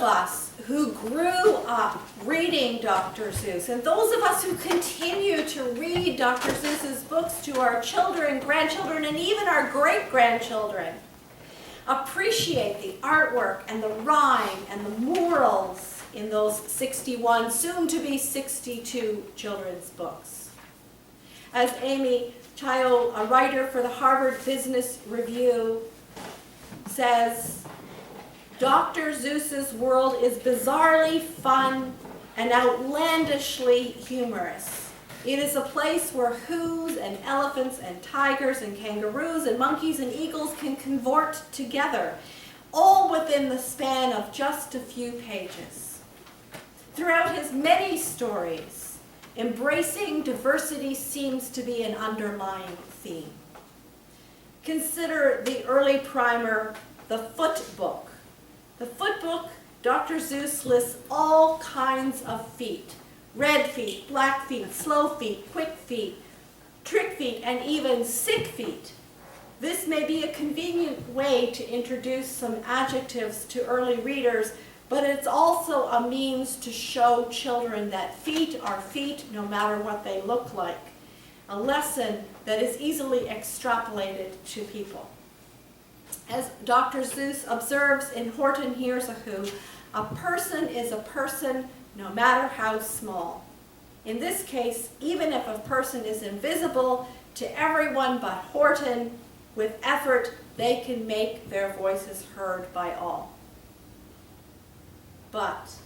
of us who grew up reading Dr. Seuss, and those of us who continue to read Dr. Seuss's books to our children, grandchildren, and even our great-grandchildren, appreciate the artwork and the rhyme and the morals in those 61, soon to be 62 children's books. As Amy Chio, a writer for the Harvard Business Review, says, Dr. Seuss's world is bizarrely fun and outlandishly humorous. It is a place where who's and elephants and tigers and kangaroos and monkeys and eagles can cavort together, all within the span of just a few pages. Throughout his many stories, embracing diversity seems to be an underlying theme. Consider the early primer, The Foot Book. The Foot Book, Dr. Seuss lists all kinds of feet: red feet, black feet, slow feet, quick feet, trick feet, and even sick feet. This may be a convenient way to introduce some adjectives to early readers, but it's also a means to show children that feet are feet no matter what they look like, a lesson that is easily extrapolated to people. As Dr. Seuss observes in Horton Hears a Who, a person is a person no matter how small. In this case, even if a person is invisible to everyone but Horton, with effort they can make their voices heard by all. But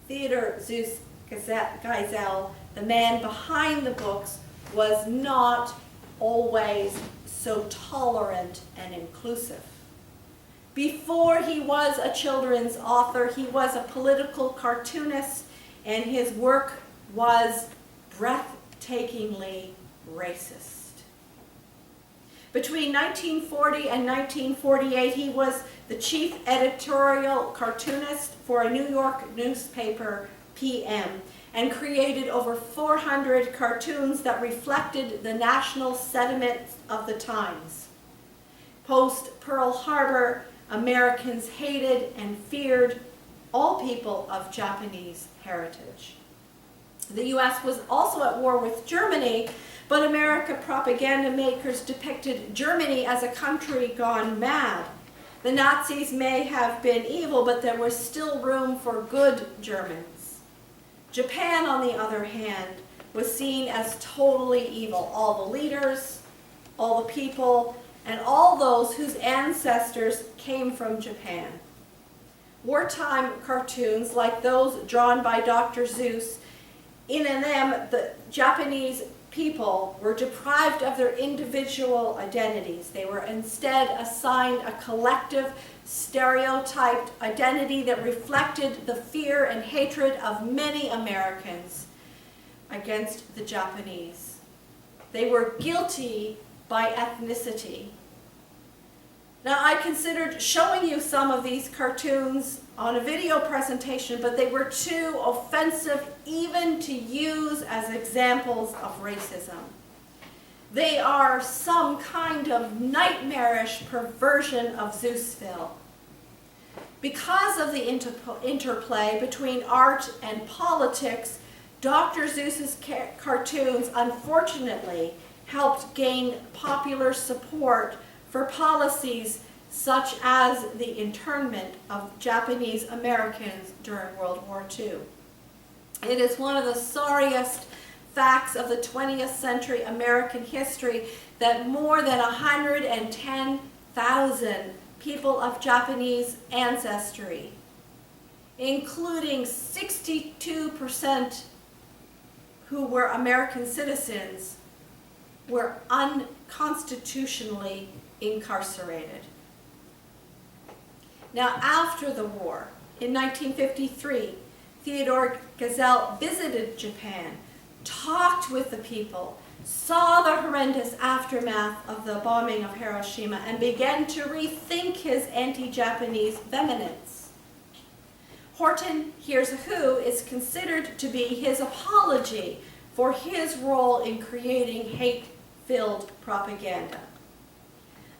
Theodore Seuss Geisel, the man behind the books, was not always so tolerant and inclusive. Before he was a children's author, he was a political cartoonist, and his work was breathtakingly racist. Between 1940 and 1948, he was the chief editorial cartoonist for a New York newspaper, PM, and created over 400 cartoons that reflected the national sentiment of the times. Post-Pearl Harbor, Americans hated and feared all people of Japanese heritage. The U.S. was also at war with Germany, but American propaganda makers depicted Germany as a country gone mad. The Nazis may have been evil, but there was still room for good Germans. Japan, on the other hand, was seen as totally evil. All the leaders, all the people, and all those whose ancestors came from Japan. Wartime cartoons, like those drawn by Dr. Seuss, in them the Japanese people were deprived of their individual identities. They were instead assigned a collective, stereotyped identity that reflected the fear and hatred of many Americans against the Japanese. They were guilty by ethnicity. Now, I considered showing you some of these cartoons on a video presentation, but they were too offensive even to use as examples of racism. They are some kind of nightmarish perversion of Seussville. Because of the interplay between art and politics, Dr. Seuss's cartoons, unfortunately, helped gain popular support for policies such as the internment of Japanese Americans during World War II. It is one of the sorriest facts of the 20th century American history that more than 110,000 people of Japanese ancestry, including 62% who were American citizens, were unconstitutionally incarcerated. Now, after the war, in 1953, Theodore Geisel visited Japan, talked with the people, saw the horrendous aftermath of the bombing of Hiroshima, and began to rethink his anti-Japanese vehemence. Horton Hears a Who is considered to be his apology for his role in creating hate-filled propaganda.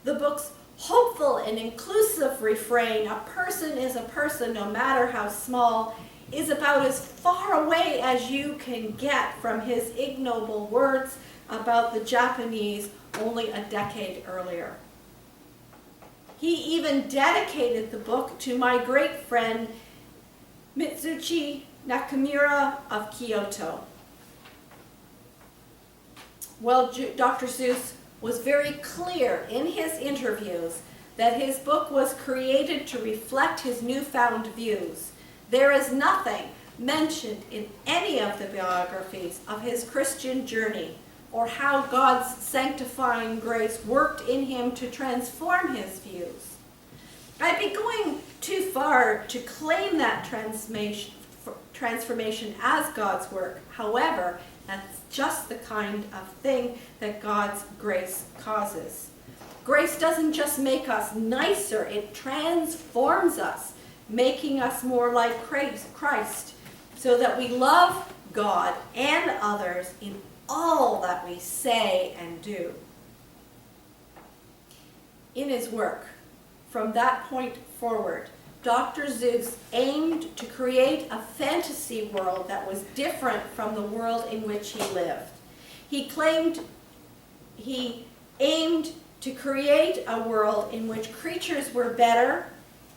The book's hopeful and inclusive refrain, "A person is a person no matter how small," is about as far away as you can get from his ignoble words about the Japanese only a decade earlier. He even dedicated the book to my great friend Mitsuchi Nakamura of Kyoto. Well, Dr. Seuss was very clear in his interviews that his book was created to reflect his newfound views. There is nothing mentioned in any of the biographies of his Christian journey or how God's sanctifying grace worked in him to transform his views. I'd be going too far to claim that transformation as God's work. However, that's just the kind of thing that God's grace causes. Grace doesn't just make us nicer, it transforms us, making us more like Christ, so that we love God and others in all that we say and do. In his work, from that point forward, Dr. Seuss aimed to create a fantasy world that was different from the world in which he lived. He aimed to create a world in which creatures were better,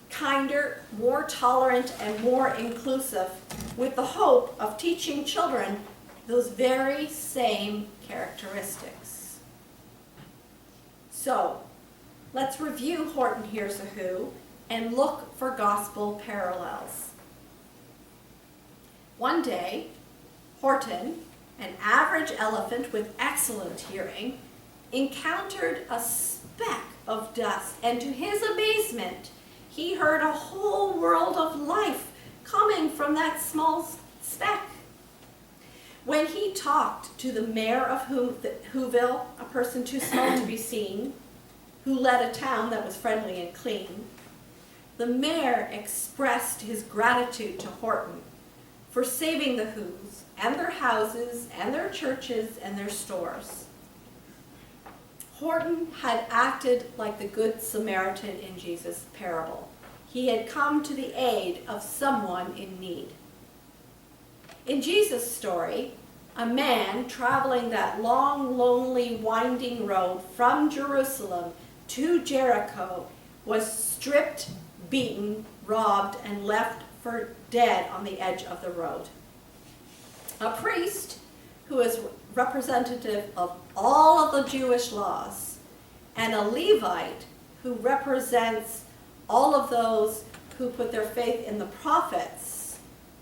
kinder, more tolerant, and more inclusive, with the hope of teaching children those very same characteristics. So, let's review Horton Hears a Who and look for gospel parallels. One day, Horton, an average elephant with excellent hearing, encountered a speck of dust, and to his amazement, he heard a whole world of life coming from that small speck. When he talked to the mayor of Whoville, a person too small to be seen, who led a town that was friendly and clean, the mayor expressed his gratitude to Horton for saving the Whos and their houses and their churches and their stores. Horton had acted like the Good Samaritan in Jesus' parable. He had come to the aid of someone in need. In Jesus' story, a man traveling that long, lonely, winding road from Jerusalem to Jericho was stripped, beaten, robbed, and left for dead on the edge of the road. A priest, who is representative of all of the Jewish laws, and a Levite, who represents all of those who put their faith in the prophets,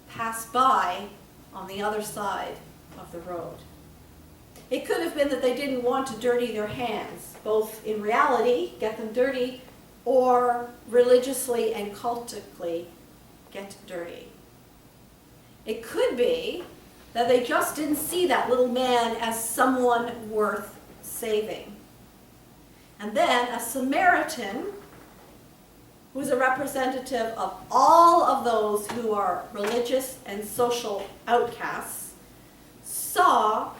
pass by on the other side of the road. It could have been that they didn't want to dirty their hands, both in reality, get them dirty, or religiously and cultically get dirty. It could be that they just didn't see that little man as someone worth saving. And then a Samaritan, who is a representative of all of those who are religious and social outcasts, saw,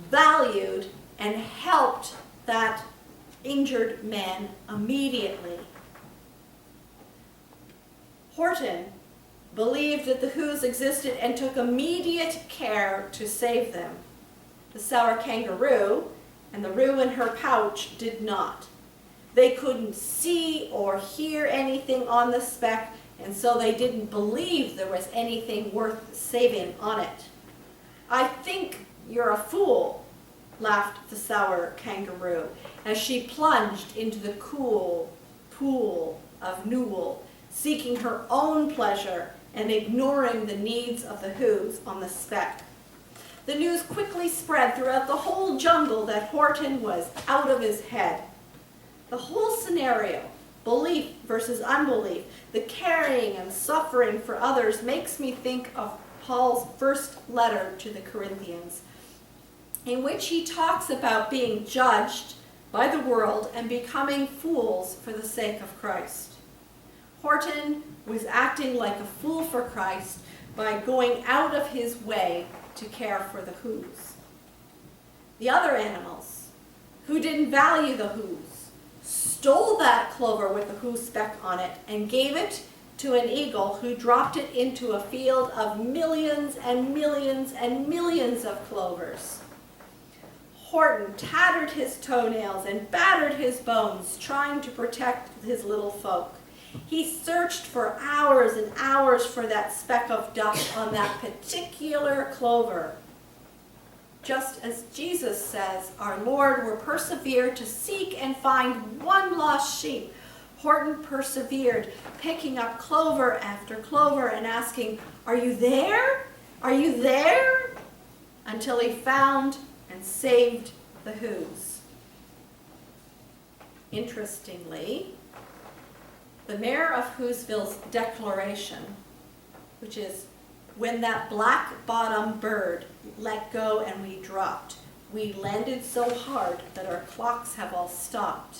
valued, and helped that injured man immediately. Horton believed that the Whos existed and took immediate care to save them. The sour kangaroo and the roo in her pouch did not. They couldn't see or hear anything on the speck, and so they didn't believe there was anything worth saving on it. "I think you're a fool," laughed the sour kangaroo as she plunged into the cool pool of Newell, seeking her own pleasure and ignoring the needs of the Whos on the speck. The news quickly spread throughout the whole jungle that Horton was out of his head. The whole scenario, belief versus unbelief, the caring and suffering for others, makes me think of Paul's first letter to the Corinthians, in which he talks about being judged by the world and becoming fools for the sake of Christ. Horton was acting like a fool for Christ by going out of his way to care for the Whos. The other animals, who didn't value the Whos, stole that clover with the who speck on it and gave it to an eagle who dropped it into a field of millions and millions and millions of clovers. Horton tattered his toenails and battered his bones, trying to protect his little folk. He searched for hours and hours for that speck of dust on that particular clover. Just as Jesus says, our Lord will persevere to seek and find one lost sheep. Horton persevered, picking up clover after clover and asking, "Are you there? Are you there?" Until he found and saved the whos. Interestingly, the mayor of Whoville's declaration, which is, "When that black-bottom bird let go and we dropped, we landed so hard that our clocks have all stopped,"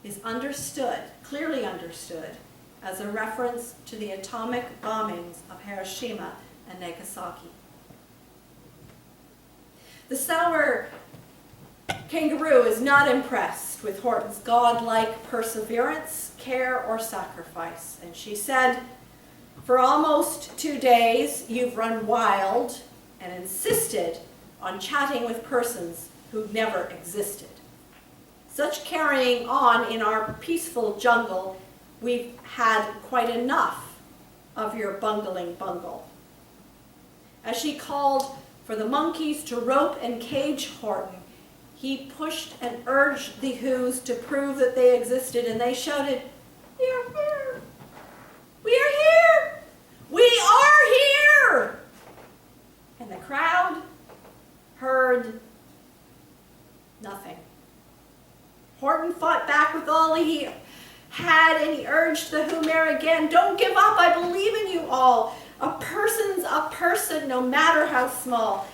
is understood, clearly understood, as a reference to the atomic bombings of Hiroshima and Nagasaki. The sour kangaroo is not impressed with Horton's godlike perseverance, care, or sacrifice. And she said, "For almost 2 days, you've run wild and insisted on chatting with persons who never existed. Such carrying on in our peaceful jungle, we've had quite enough of your bungling bungle." As she called for the monkeys to rope and cage Horton, he pushed and urged the whos to prove that they existed, and they shouted, "We are here! We are here! We are here!" And the crowd heard nothing. Horton fought back with all he had, and he urged the who mayor again, "Don't give up, I believe in you all. A person's a person, no matter how small."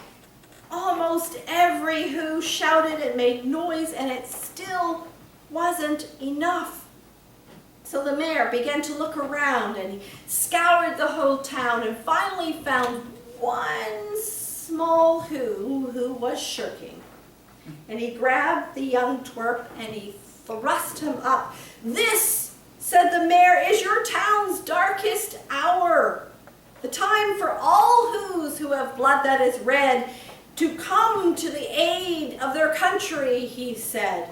Almost every who shouted and made noise, and it still wasn't enough. So the mayor began to look around, and he scoured the whole town and finally found one small who was shirking. And he grabbed the young twerp and he thrust him up. "This," said the mayor, "is your town's darkest hour. The time for all whos who have blood that is red to come to the aid of their country," he said.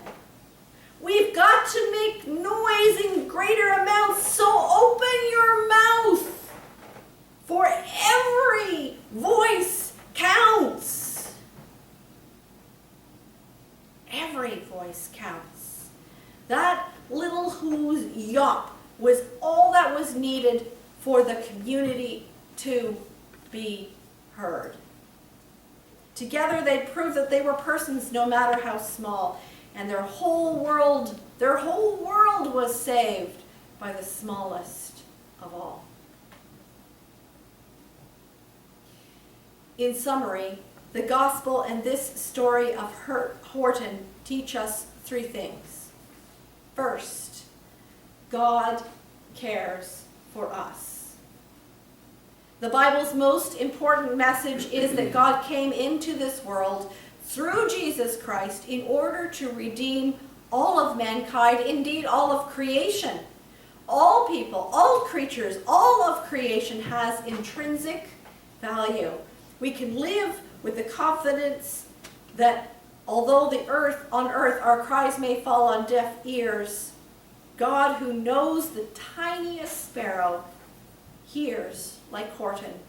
"We've got to make noise in greater amounts, so open your mouth, for every voice counts." Every voice counts. That little who's yop was all that was needed for the community to be heard. Together they proved that they were persons no matter how small, and their whole world was saved by the smallest of all. In summary, the gospel and this story of Horton teach us 3 things. First, God cares for us. The Bible's most important message is that God came into this world through Jesus Christ in order to redeem all of mankind, indeed all of creation. All people, all creatures, all of creation has intrinsic value. We can live with the confidence that although on earth our cries may fall on deaf ears, God, who knows the tiniest sparrow, hears, like Horton,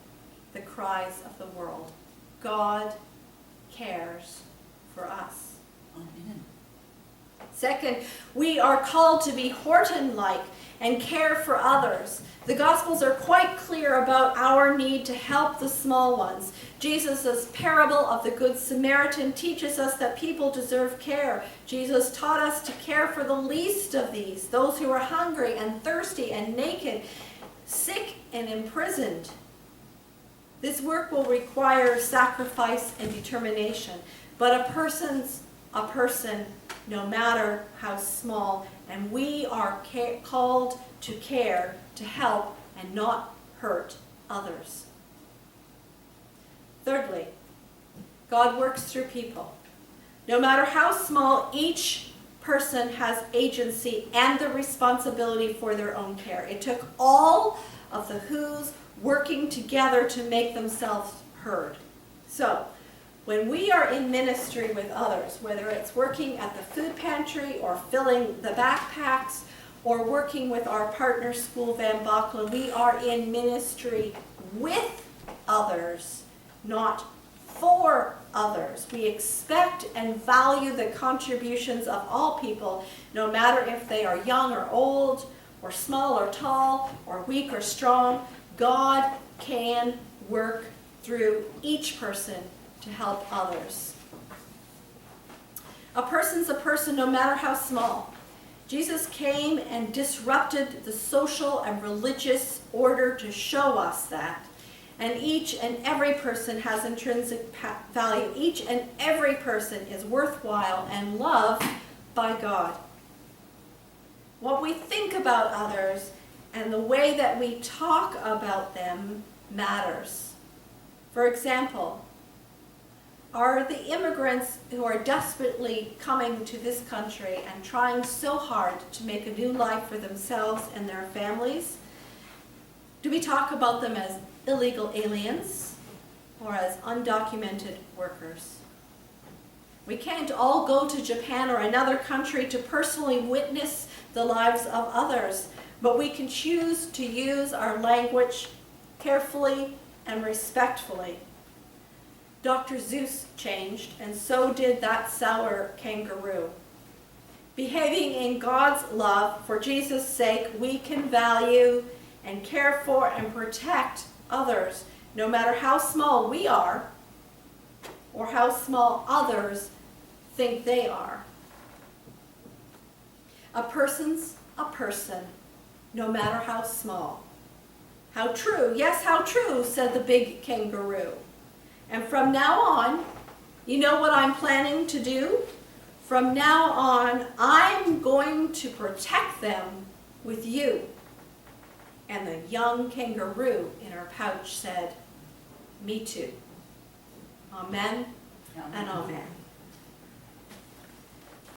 the cries of the world. God cares for us. Amen. Second, we are called to be Horton-like and care for others. The Gospels are quite clear about our need to help the small ones. Jesus' parable of the Good Samaritan teaches us that people deserve care. Jesus taught us to care for the least of these, those who are hungry and thirsty and naked, sick and imprisoned. This work will require sacrifice and determination, but a person's a person no matter how small, and we are called to care, to help, and not hurt others. Thirdly, God works through people. No matter how small each person has agency and the responsibility for their own care. It took all of the who's working together to make themselves heard. So, when we are in ministry with others, whether it's working at the food pantry or filling the backpacks or working with our partner school, Van Bachelen, we are in ministry with others, not for others. We expect and value the contributions of all people, no matter if they are young or old, or small or tall, or weak or strong. God can work through each person to help others. A person's a person no matter how small. Jesus came and disrupted the social and religious order to show us that. And each and every person has intrinsic value. Each and every person is worthwhile and loved by God. What we think about others and the way that we talk about them matters. For example, are the immigrants who are desperately coming to this country and trying so hard to make a new life for themselves and their families, do we talk about them as illegal aliens or as undocumented workers? We can't all go to Japan or another country to personally witness the lives of others, but we can choose to use our language carefully and respectfully. Dr. Seuss changed, and so did that sour kangaroo. Behaving in God's love for Jesus' sake, we can value and care for and protect others, no matter how small we are or how small others think they are. A person's a person, no matter how small. How true, yes, how true, said the big kangaroo. And from now on, you know what I'm planning to do? From now on, I'm going to protect them with you. And the young kangaroo in her pouch said, me too. Amen and amen.